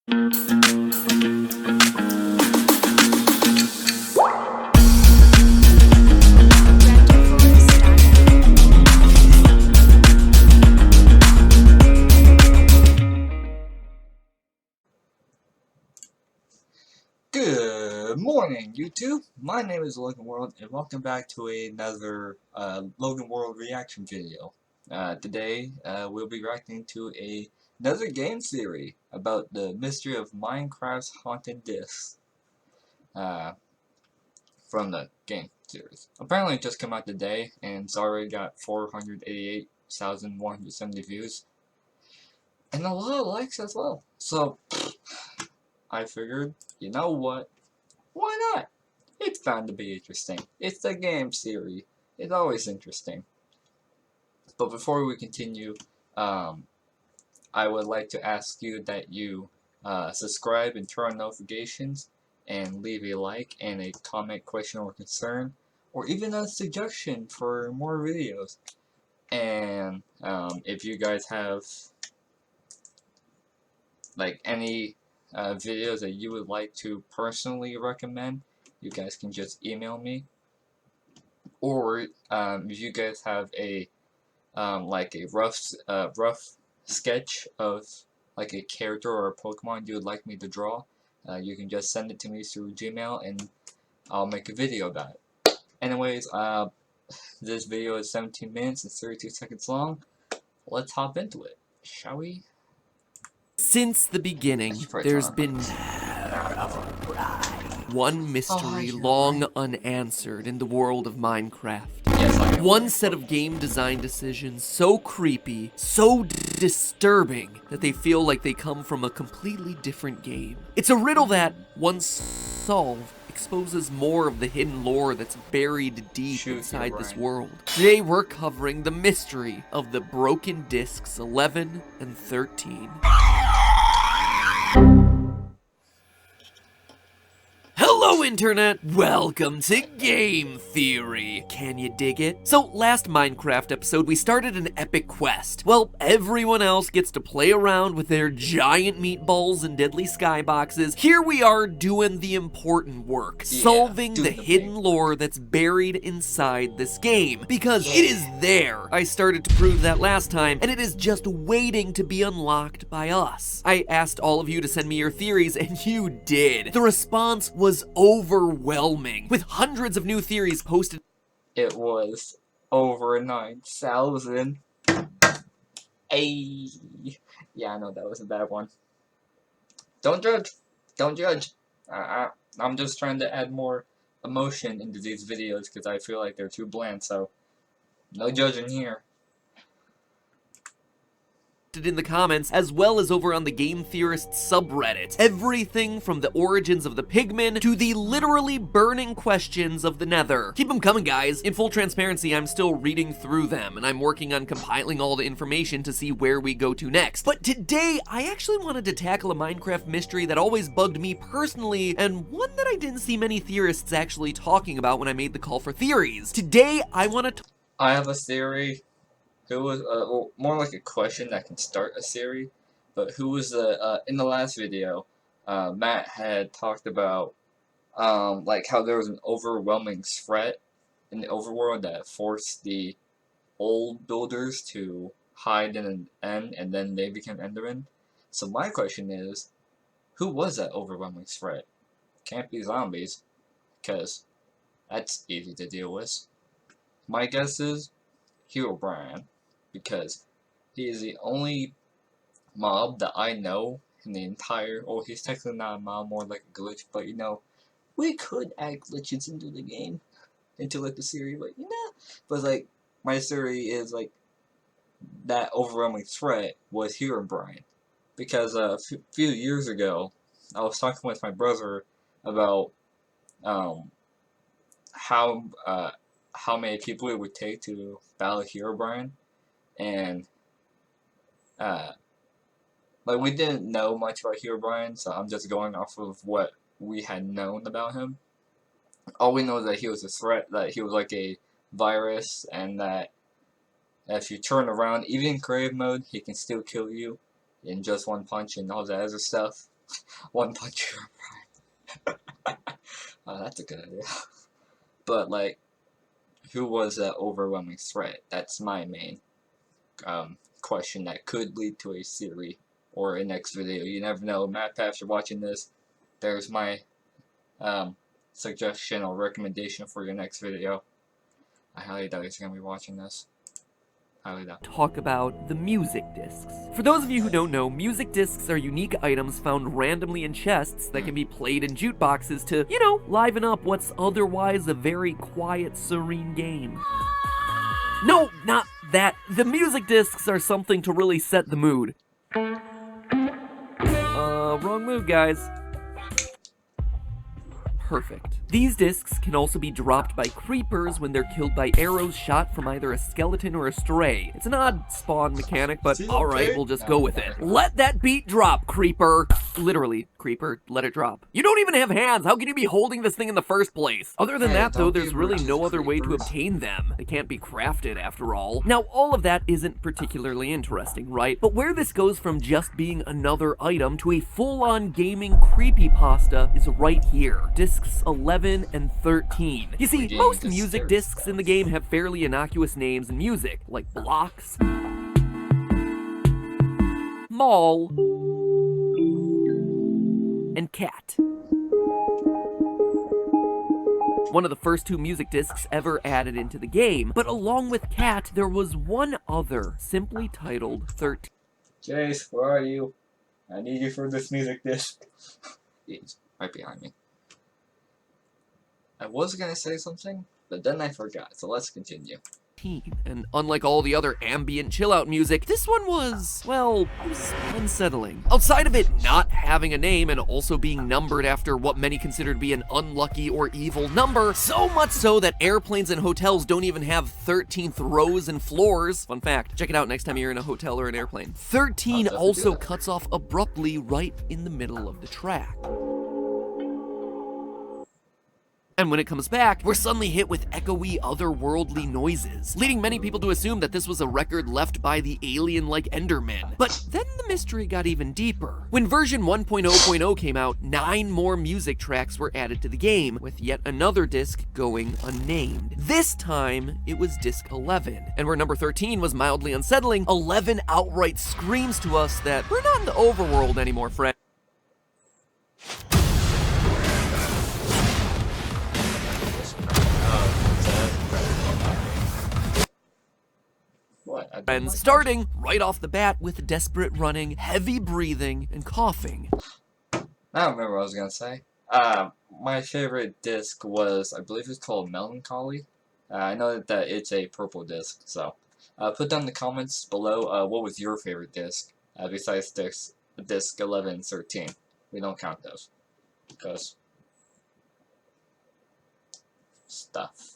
Good morning, YouTube. My name is LogNworld, and welcome back to another LogNworld reaction video. Today, we'll be reacting to another game theory about the mystery of Minecraft's haunted discs from the game series. Apparently, it just came out today, and it's already got 488,170 views, and a lot of likes as well. So, I figured, you know what? Why not? It's bound to be interesting. It's the game series. It's always interesting. But before we continue, I would like to ask you that you subscribe and turn on notifications and leave a like and a comment, question, or concern, or even a suggestion for more videos. And if you guys have like any videos that you would like to personally recommend, you guys can just email me, or if you guys have a like a rough sketch of like a character or a Pokemon you would like me to draw, you can just send it to me through Gmail and I'll make a video about it. Anyways, this video is 17 minutes and 32 seconds long. Let's hop into it, shall we? Since the beginning, there's been one mystery long unanswered in the world of Minecraft. One set of game design decisions so creepy, so disturbing, that they feel like they come from a completely different game. It's a riddle that, once solved, exposes more of the hidden lore that's buried deep inside this world. Today we're covering the mystery of the broken discs 11 and 13. Hello Internet! Welcome to Game Theory! Can you dig it? So last Minecraft episode we started an epic quest. Well, everyone else gets to play around with their giant meatballs and deadly skyboxes. Here we are doing the important work, solving the hidden lore that's buried inside this game. Because it is there! I started to prove that last time, and it is just waiting to be unlocked by us. I asked all of you to send me your theories, and you did. The response was overwhelming, with hundreds of new theories posted. It was over 9,000. Ayy. Yeah, I know that was a bad one. Don't judge. Don't judge. I'm just trying to add more emotion into these videos because I feel like they're too bland, so no judging here. In the comments, as well as over on the Game Theorists subreddit. Everything from the origins of the pigmen to the literally burning questions of the nether. Keep them coming, guys. In full transparency, I'm still reading through them, and I'm working on compiling all the information to see where we go to next. But today, I actually wanted to tackle a Minecraft mystery that always bugged me personally, and one that I didn't see many theorists actually talking about when I made the call for theories. Today, I want to I have a theory. Who was, well, more like a question that can start a theory, but who was in the last video, Matt had talked about, like how there was an overwhelming threat in the overworld that forced the old builders to hide in an end, and then they became Endermen. So my question is, who was that overwhelming threat? Can't be zombies, because that's easy to deal with. My guess is Herobrine, because he is the only mob that I know in the entire, oh, he's technically not a mob, more like a glitch, but you know, we could add glitches into the game, into like the series, but you know, but like, my theory is like, that overwhelming threat was Herobrine, because a few years ago, I was talking with my brother about, how many people it would take to battle Herobrine, and like we didn't know much about Herobrine, so I'm just going off of what we had known about him. All we know is that he was a threat, that he was like a virus, and that if you turn around, even in creative mode, he can still kill you in just one punch and all that other stuff. One Punch Hero Prime. That's a good idea. But like, who was that overwhelming threat? That's my main question that could lead to a series or a next video. You never know. Matt, after watching this, there's my suggestion or recommendation for your next video. I highly doubt he's going to be watching this. Highly doubt. Talk about the music discs. For those of you who don't know, music discs are unique items found randomly in chests that can be played in jukeboxes to, you know, liven up what's otherwise a very quiet, serene game. No, not that. The music discs are something to really set the mood. Wrong move, guys. Perfect. These discs can also be dropped by creepers when they're killed by arrows shot from either a skeleton or a stray. It's an odd spawn mechanic, but alright, we'll just go with it. Let that beat drop, creeper. Literally, creeper, let it drop. You don't even have hands. How can you be holding this thing in the first place? Other than that, though, there's really no other way to obtain them. They can't be crafted, after all. Now, all of that isn't particularly interesting, right? But where this goes from just being another item to a full-on gaming creepypasta is right here. Discs 11 and 13. You see, most music discs in the game have fairly innocuous names in music, like Blocks, Mall, and Cat. One of the first two music discs ever added into the game, but along with Cat, there was one other, simply titled 13. Jace, where are you? I need you for this music disc. He's right behind me. I was gonna say something, but then I forgot, so let's continue. And unlike all the other ambient chill-out music, this one was, well, it was unsettling. Outside of it not having a name and also being numbered after what many consider to be an unlucky or evil number, so much so that airplanes and hotels don't even have 13th rows and floors. Fun fact, check it out next time you're in a hotel or an airplane. 13 also cuts off abruptly right in the middle of the track. And when it comes back, we're suddenly hit with echoey, otherworldly noises, leading many people to assume that this was a record left by the alien-like Enderman. But then the mystery got even deeper. When version 1.0.0 came out, 9 more music tracks were added to the game, with yet another disc going unnamed. This time, it was disc 11. And where number 13 was mildly unsettling, 11 outright screams to us that we're not in the overworld anymore, friend. And starting right off the bat with desperate running, heavy breathing, and coughing. I don't remember what I was gonna say. My favorite disc was, I believe it's called Melancholy. I know that it's a purple disc, so put down in the comments below what was your favorite disc besides disc 11 and 13. We don't count those because stuff.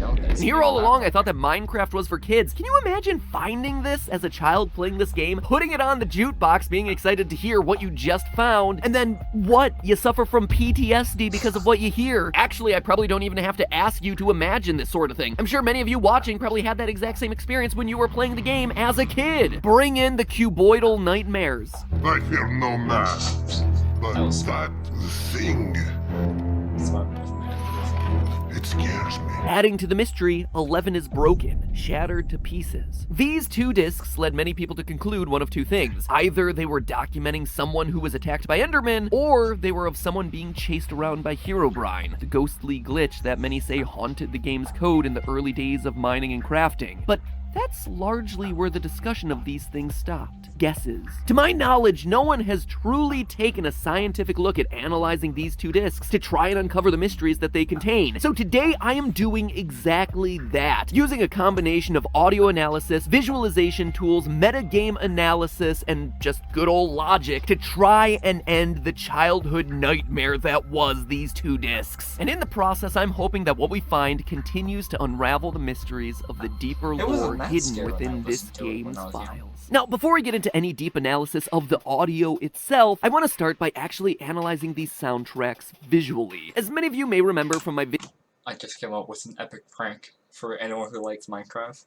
And here all along, I thought that Minecraft was for kids. Can you imagine finding this as a child playing this game, putting it on the jukebox, being excited to hear what you just found, and then what? You suffer from PTSD because of what you hear. Actually, I probably don't even have to ask you to imagine this sort of thing. I'm sure many of you watching probably had that exact same experience when you were playing the game as a kid. Bring in the cuboidal nightmares. I fear no man, but that thing. It scares me. Adding to the mystery, 11 is broken, shattered to pieces. These two discs led many people to conclude one of two things. Either they were documenting someone who was attacked by Endermen, or they were of someone being chased around by Herobrine, the ghostly glitch that many say haunted the game's code in the early days of mining and crafting. But that's largely where the discussion of these things stopped. Guesses. To my knowledge, no one has truly taken a scientific look at analyzing these two discs to try and uncover the mysteries that they contain. So today I am doing exactly that, using a combination of audio analysis, visualization tools, metagame analysis, and just good old logic to try and end the childhood nightmare that was these two discs. And in the process, I'm hoping that what we find continues to unravel the mysteries of the deeper lore hidden within this game's files. Now, before we get into any deep analysis of the audio itself, I want to start by actually analyzing these soundtracks visually. As many of you may remember from my video, I just came up with an epic prank for anyone who likes Minecraft.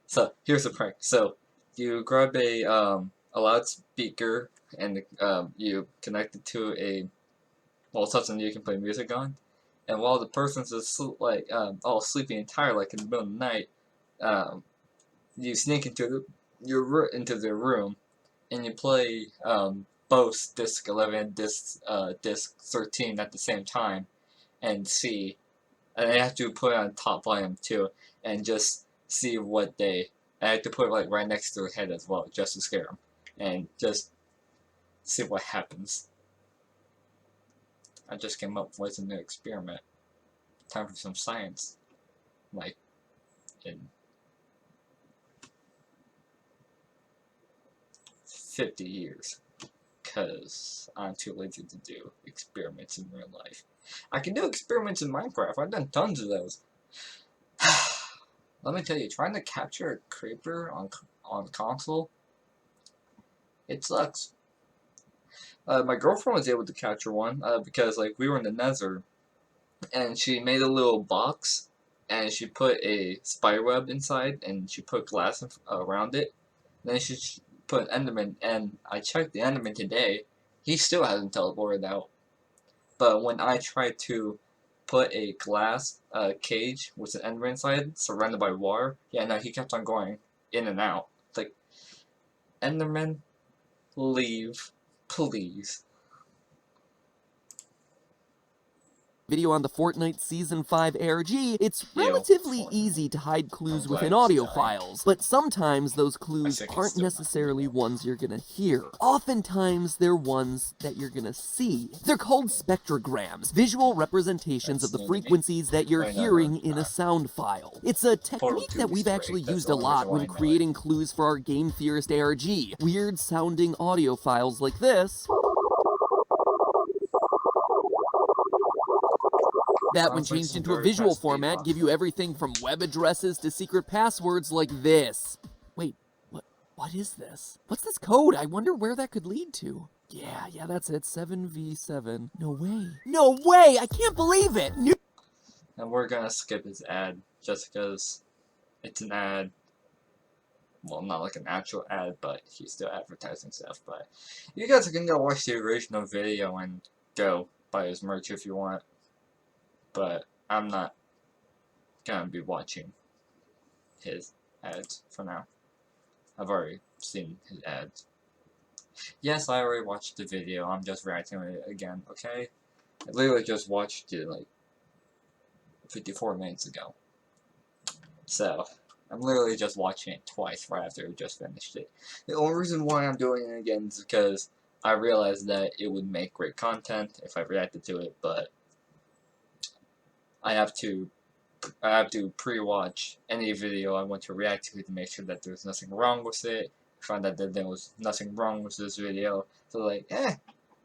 So here's the prank. So you grab a loudspeaker and you connect it to a something you can play music on, and while the person's asleep, all sleepy and tired, like in the middle of the night, you sneak into their room, and you play both disc 11 and disc 13 at the same time, and see, and I have to put it on top volume too, and just see what they. I have to put it like right next to their head as well, just to scare them, and just see what happens. I just came up with a new experiment. Time for some science, like in 50 years, because I'm too lazy to do experiments in real life. I can do experiments in Minecraft. I've done tons of those. Let me tell you, trying to capture a creeper on console, it sucks. My girlfriend was able to capture one because like we were in the Nether, and she made a little box, and she put a spider web inside, and she put glass around it. Then she put an Enderman, and I checked the Enderman today. He still hasn't teleported out. But when I tried to put a glass cage with an Enderman inside, surrounded by water, yeah, no, he kept on going in and out. It's like, Enderman, leave, please. Video on the Fortnite Season 5 ARG, it's relatively easy to hide clues within audio files, but sometimes those clues aren't necessarily ones you're gonna hear. Oftentimes, they're ones that you're gonna see. They're called spectrograms, visual representations of the frequencies that you're hearing in a sound file. It's a technique that we've actually used a lot when creating clues for our Game Theorist ARG. Weird sounding audio files like this that, when changed into a visual format, give you everything from web addresses to secret passwords like this. Wait, what is this? What's this code? I wonder where that could lead to. Yeah, that's it. 7v7. No way. No way! I can't believe it! And we're gonna skip his ad just because it's an ad. Well, not like an actual ad, but he's still advertising stuff. But you guys can go watch the original video and go buy his merch if you want. But I'm not gonna be watching his ads for now. I've already seen his ads. Yes, I already watched the video. I'm just reacting to it again, okay? I literally just watched it like 54 minutes ago. So, I'm literally just watching it twice right after I just finished it. The only reason why I'm doing it again is because I realized that it would make great content if I reacted to it, but I have to pre-watch any video I want to react to make sure that there's nothing wrong with it. Find out that there was nothing wrong with this video. So like,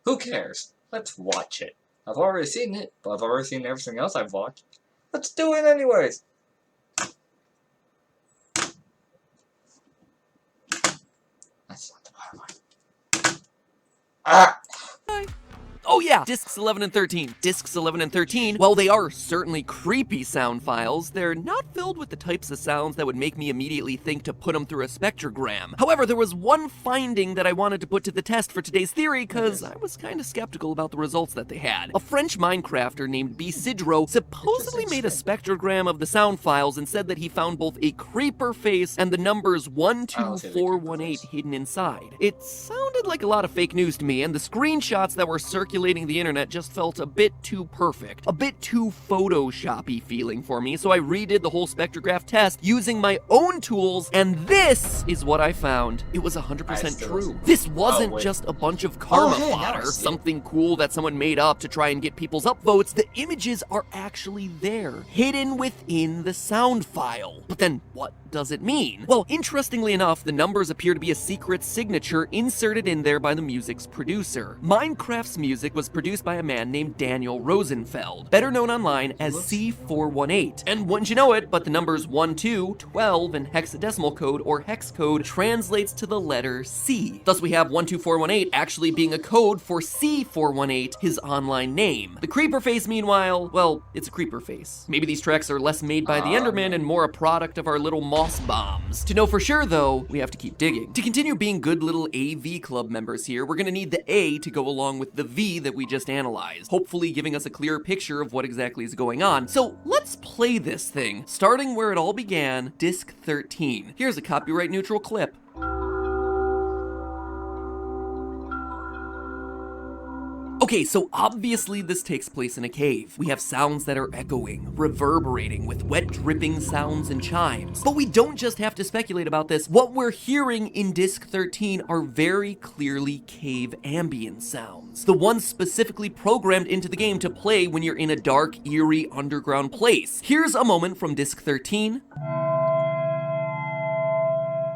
who cares? Let's watch it. I've already seen it, but I've already seen everything else I've watched. Let's do it anyways. That's not the bottom line. Ah! Oh yeah, discs 11 and 13. Discs 11 and 13, while they are certainly creepy sound files, they're not filled with the types of sounds that would make me immediately think to put them through a spectrogram. However, there was one finding that I wanted to put to the test for today's theory, because I was kind of skeptical about the results that they had. A French Minecrafter named B. Sidro supposedly made a spectrogram of the sound files and said that he found both a creeper face and the numbers 12418 hidden inside. It sounded like a lot of fake news to me, and the screenshots that were circulating the internet just felt a bit too perfect, a bit too Photoshop-y feeling for me, so I redid the whole spectrograph test using my own tools, and this is what I found. It was 100% true. This wasn't just a bunch of karma fodder, something cool that someone made up to try and get people's upvotes. The images are actually there, hidden within the sound file. But then what does it mean? Well, interestingly enough, the numbers appear to be a secret signature inserted in there by the music's producer. Minecraft's music was was produced by a man named Daniel Rosenfeld, better known online as C418. And wouldn't you know it, but the numbers 1, 2, 12, and hexadecimal code or hex code translates to the letter C. Thus we have 12418 actually being a code for C418, his online name. The creeper face, meanwhile, well, it's a creeper face. Maybe these tracks are less made by the Enderman and more a product of our little moss bombs. To know for sure though, we have to keep digging. To continue being good little AV club members here, we're gonna need the A to go along with the V that we just analyzed, hopefully giving us a clearer picture of what exactly is going on. So let's play this thing, starting where it all began, disc 13. Here's a copyright neutral clip. Okay, so obviously this takes place in a cave. We have sounds that are echoing, reverberating with wet dripping sounds and chimes. But we don't just have to speculate about this. What we're hearing in disc 13 are very clearly cave ambient sounds. The ones specifically programmed into the game to play when you're in a dark, eerie, underground place. Here's a moment from disc 13.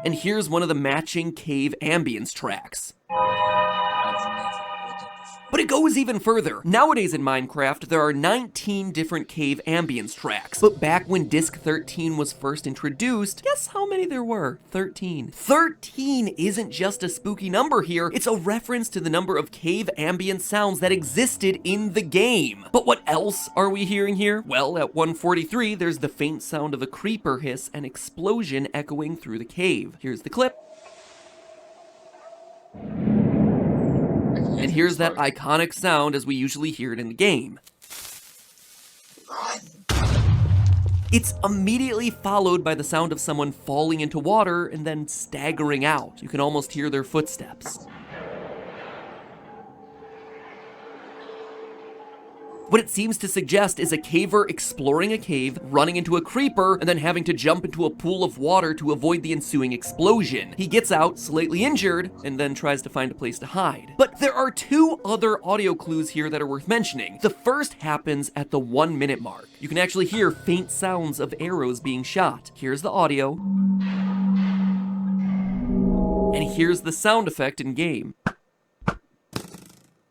And here's one of the matching cave ambience tracks. But it goes even further. Nowadays in Minecraft, there are 19 different cave ambience tracks. But back when disc 13 was first introduced, guess how many there were? 13. 13 isn't just a spooky number here, it's a reference to the number of cave ambient sounds that existed in the game. But what else are we hearing here? Well, at 143, there's the faint sound of a creeper hiss and explosion echoing through the cave. Here's the clip. And here's that iconic sound as we usually hear it in the game. It's immediately followed by the sound of someone falling into water and then staggering out. You can almost hear their footsteps. What it seems to suggest is a caver exploring a cave, running into a creeper, and then having to jump into a pool of water to avoid the ensuing explosion. He gets out, slightly injured, and then tries to find a place to hide. But there are two other audio clues here that are worth mentioning. The first happens at the 1 minute mark. You can actually hear faint sounds of arrows being shot. Here's the audio. And here's the sound effect in game.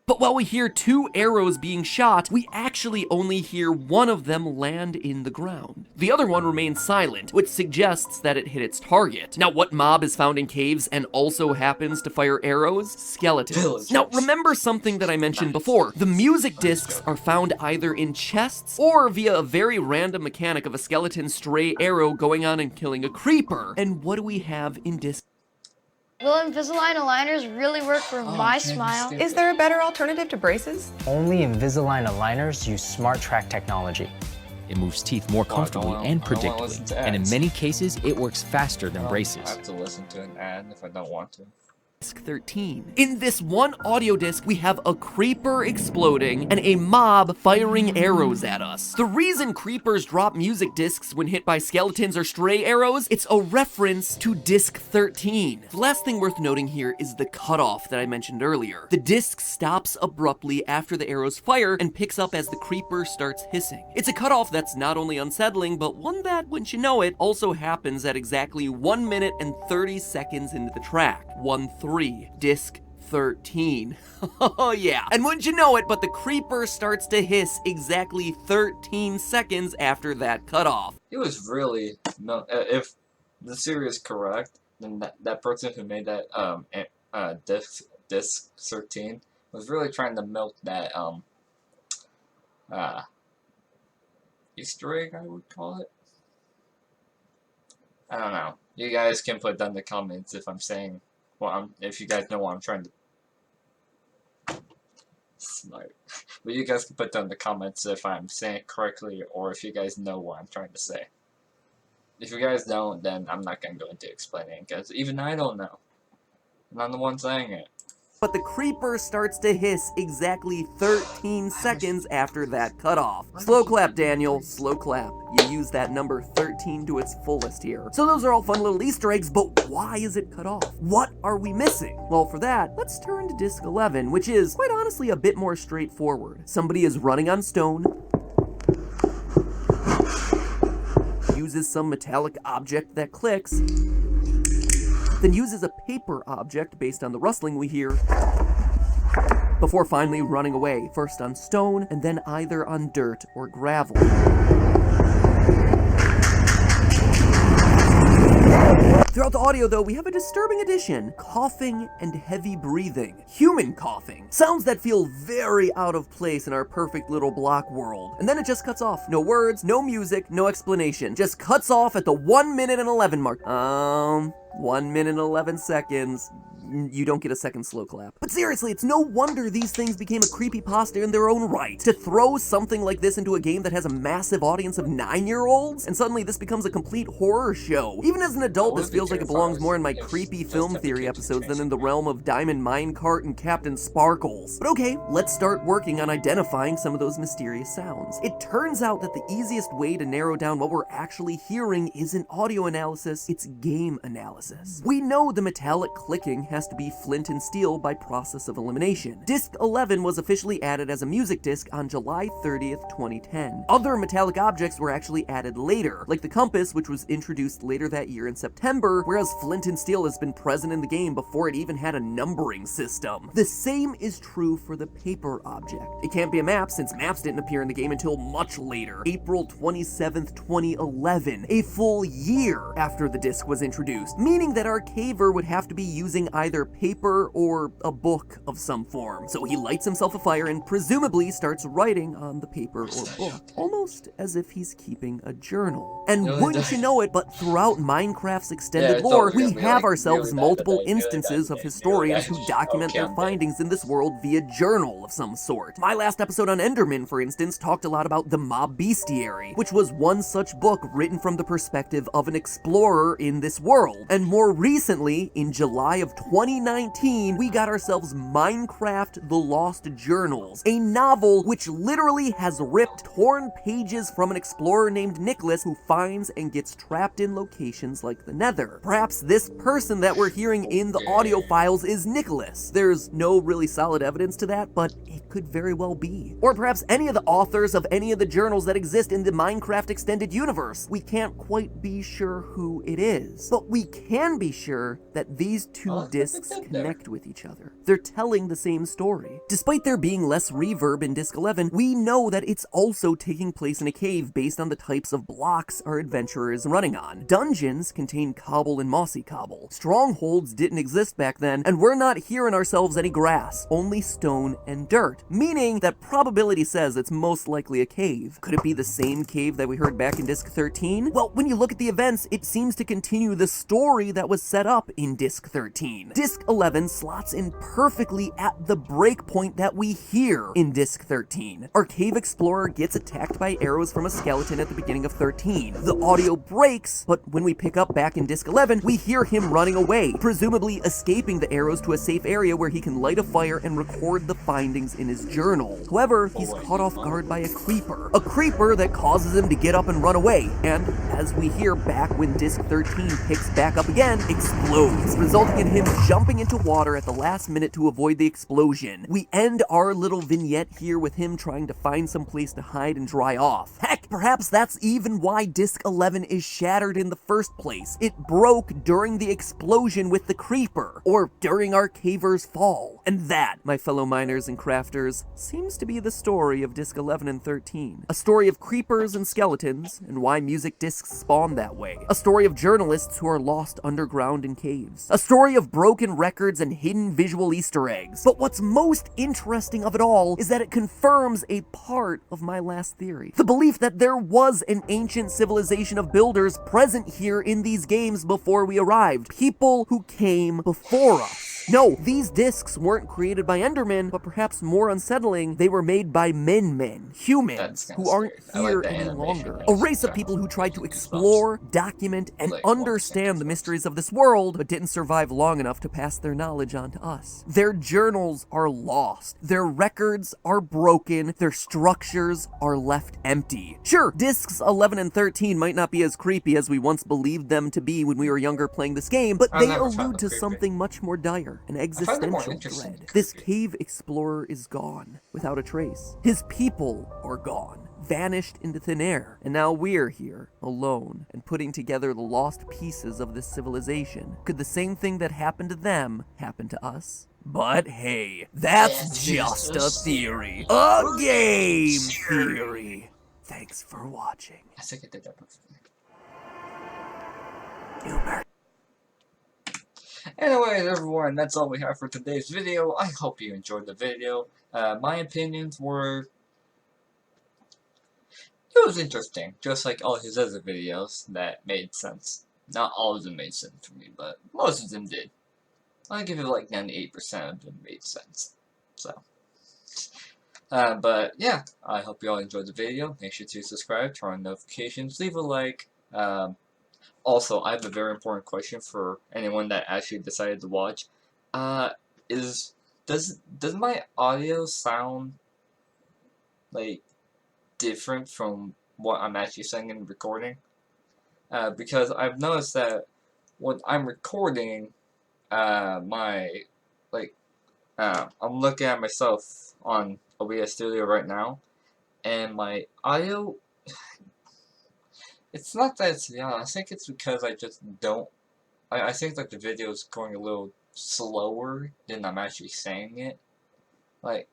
But while we hear 2 arrows being shot, we actually only hear one of them land in the ground. The other one remains silent, which suggests that it hit its target. Now, what mob is found in caves and also happens to fire arrows? Skeletons. Villagers. Now, remember something that I mentioned before. The music discs are found either in chests or via a very random mechanic of a skeleton stray arrow going on and killing a creeper. And what do we have in disc? Will Invisalign aligners really work for my smile? Is there a better alternative to braces? Only Invisalign aligners use Smart Track technology. It moves teeth more comfortably and predictably, and in many cases, it works faster than braces. I have to listen to an ad if I don't want to. Disc 13. In this one audio disc, we have a creeper exploding and a mob firing arrows at us. The reason creepers drop music discs when hit by skeletons or stray arrows, it's a reference to disc 13. The last thing worth noting here is the cutoff that I mentioned earlier. The disc stops abruptly after the arrows fire and picks up as the creeper starts hissing. It's a cutoff that's not only unsettling, but one that, wouldn't you know it, also happens at exactly 1 minute and 30 seconds into the track. 1-3, disc 13. Oh yeah, and wouldn't you know it, but the creeper starts to hiss exactly 13 seconds after that cutoff. It was really, no, if the series is correct, then that person who made that disc 13 was really trying to milk that Easter egg, I would call it. I don't know. You guys can put down in the comments if I'm saying, well, if you guys know what I'm trying to. Smart. But you guys can put down in the comments if I'm saying it correctly or if you guys know what I'm trying to say. If you guys don't, then I'm not going to go into explaining it, because even I don't know. And I'm the one saying it. But the creeper starts to hiss exactly 13 seconds after that cutoff. Slow clap, Daniel, slow clap. You use that number 13 to its fullest here. So those are all fun little Easter eggs, but why is it cut off? What are we missing? Well, for that, let's turn to disc 11, which is, quite honestly, a bit more straightforward. Somebody is running on stone, uses some metallic object that clicks, then uses a paper object based on the rustling we hear, before finally running away, first on stone and then either on dirt or gravel. Throughout the audio, though, we have a disturbing addition: coughing and heavy breathing. Human coughing. Sounds that feel very out of place in our perfect little block world. And then it just cuts off. No words, no music, no explanation. Just cuts off at the 1 minute and 11 mark. 1 minute and 11 seconds. You don't get a second slow clap. But seriously, it's no wonder these things became a creepypasta in their own right. To throw something like this into a game that has a massive audience of 9-year-olds, and suddenly this becomes a complete horror show. Even as an adult, this feels like it belongs more in my creepy film theory episodes than in the realm of Diamond Minecart and Captain Sparkles. But okay, let's start working on identifying some of those mysterious sounds. It turns out that the easiest way to narrow down what we're actually hearing isn't audio analysis, it's game analysis. We know the metallic clicking has to be flint and steel by process of elimination. Disc 11 was officially added as a music disc on July 30th, 2010. Other metallic objects were actually added later, like the compass, which was introduced later that year in September, whereas flint and steel has been present in the game before it even had a numbering system. The same is true for the paper object. It can't be a map since maps didn't appear in the game until much later, April 27th, 2011, a full year after the disc was introduced, meaning that our caver would have to be using either paper or a book of some form. So he lights himself a fire and presumably starts writing on the paper or book, almost as if he's keeping a journal. And wouldn't you know it, but throughout Minecraft's extended lore, we have ourselves multiple instances of historians who document their findings in this world via journal of some sort. My last episode on Enderman, for instance, talked a lot about the Mob Bestiary, which was one such book written from the perspective of an explorer in this world. And more recently, in July of 2019, we got ourselves Minecraft: The Lost Journals, a novel which literally has ripped torn pages from an explorer named Nicholas who finds and gets trapped in locations like the Nether. Perhaps this person that we're hearing in the audio files is Nicholas. There's no really solid evidence to that, but it could very well be. Or perhaps any of the authors of any of the journals that exist in the Minecraft extended universe. We can't quite be sure who it is, but we can be sure that these two discs connect with each other. They're telling the same story. Despite there being less reverb in Disc 11, we know that it's also taking place in a cave based on the types of blocks our adventurer is running on. Dungeons contain cobble and mossy cobble. Strongholds didn't exist back then, and we're not hearing ourselves any grass, only stone and dirt, meaning that probability says it's most likely a cave. Could it be the same cave that we heard back in Disc 13? Well, when you look at the events, it seems to continue the story that was set up in Disc 13. Disc 11 slots in perfectly at the breakpoint that we hear in Disc 13. Our cave explorer gets attacked by arrows from a skeleton at the beginning of 13. The audio breaks, but when we pick up back in Disc 11, we hear him running away, presumably escaping the arrows to a safe area where he can light a fire and record the findings in his journal. However, he's caught off guard by a creeper that causes him to get up and run away, and as we hear back when Disc 13 picks back up again, explodes, resulting in him jumping into water at the last minute to avoid the explosion. We end our little vignette here with him trying to find some place to hide and dry off. Heck, perhaps that's even why Disc 11 is shattered in the first place. It broke during the explosion with the creeper, or during our caver's fall. And that, my fellow miners and crafters, seems to be the story of Disc 11 and 13. A story of creepers and skeletons, and why music discs spawn that way. A story of journalists who are lost underground in caves. A story of broken records and hidden visual Easter eggs. But what's most interesting of it all is that it confirms a part of my last theory. The belief that there was an ancient civilization of builders present here in these games before we arrived. People who came before us. No, these discs weren't created by Endermen, but perhaps more unsettling, they were made by men, humans, who aren't here any longer. A race of people who tried to explore, document, and understand the mysteries of this world, but didn't survive long enough to pass their knowledge on to us. Their journals are lost, their records are broken, their structures are left empty. Sure, discs 11 and 13 might not be as creepy as we once believed them to be when we were younger playing this game, but they allude to something much more dire. An existential dread. This cave explorer is gone, without a trace. His people are gone, vanished into thin air, and now we're here, alone, and putting together the lost pieces of this civilization. Could the same thing that happened to them happen to us? But hey, that's just a theory. A game theory. Thanks for watching. I think I did that perfectly. Anyways, everyone, that's all we have for today's video. I hope you enjoyed the video. My opinions were... It was interesting, just like all his other videos that made sense. Not all of them made sense for me, but most of them did. I'll give it like 98% of them made sense. So, but yeah, I hope you all enjoyed the video. Make sure to subscribe, turn on notifications, leave a like. Also, I have a very important question for anyone that actually decided to watch. Does my audio sound like different from what I'm actually saying in the recording? Because I've noticed that when I'm recording, I'm looking at myself on OBS Studio right now, and my audio, it's not that it's I think it's because I just don't, I think like the video is going a little slower than I'm actually saying it. Like,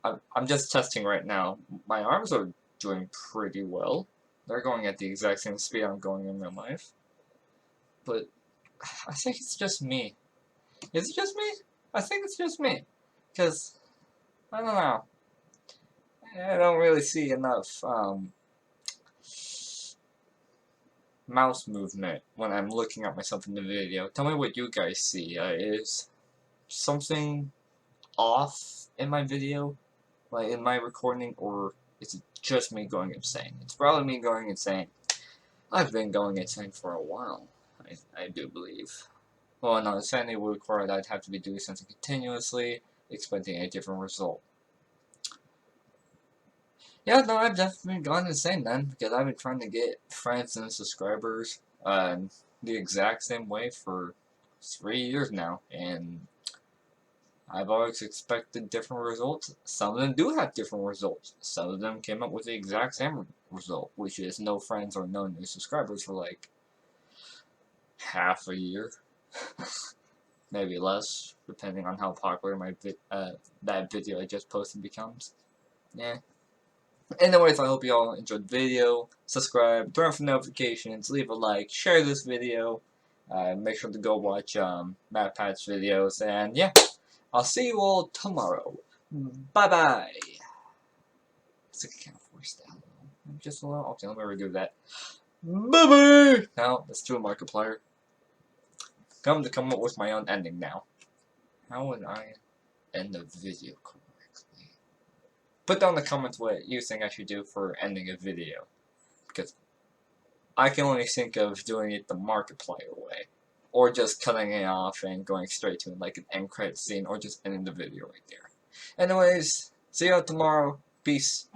I'm just testing right now. My arms are doing pretty well. They're going at the exact same speed I'm going in real life. But I think it's just me. Is it just me? I think it's just me. Because, I don't know. I don't really see enough mouse movement when I'm looking at myself in the video. Tell me what you guys see. Is something off in my video? Like in my recording? Or is it just me going insane? It's probably me going insane. I've been going insane for a while. I do believe. Well, no, insanity would require that I'd have to be doing something continuously, expecting a different result. Yeah, no, I've definitely gone insane then, because I've been trying to get friends and subscribers the exact same way for 3 years now, and I've always expected different results. Some of them do have different results. Some of them came up with the exact same result, which is no friends or no new subscribers for like half a year. Maybe less, depending on how popular my that video I just posted becomes. Yeah. Anyways, I hope you all enjoyed the video. Subscribe, turn on for notifications, leave a like, share this video. Make sure to go watch MatPat's videos, and yeah, I'll see you all tomorrow. Bye bye. I think I can't force that. Just a little. Okay, let me redo that. Bye bye. Now let's do a Markiplier. Come up with my own ending now. How would I end the video correctly? Put down in the comments what you think I should do for ending a video, because I can only think of doing it the Markiplier way, or just cutting it off and going straight to like an end credit scene, or just ending the video right there. Anyways, see you all tomorrow. Peace.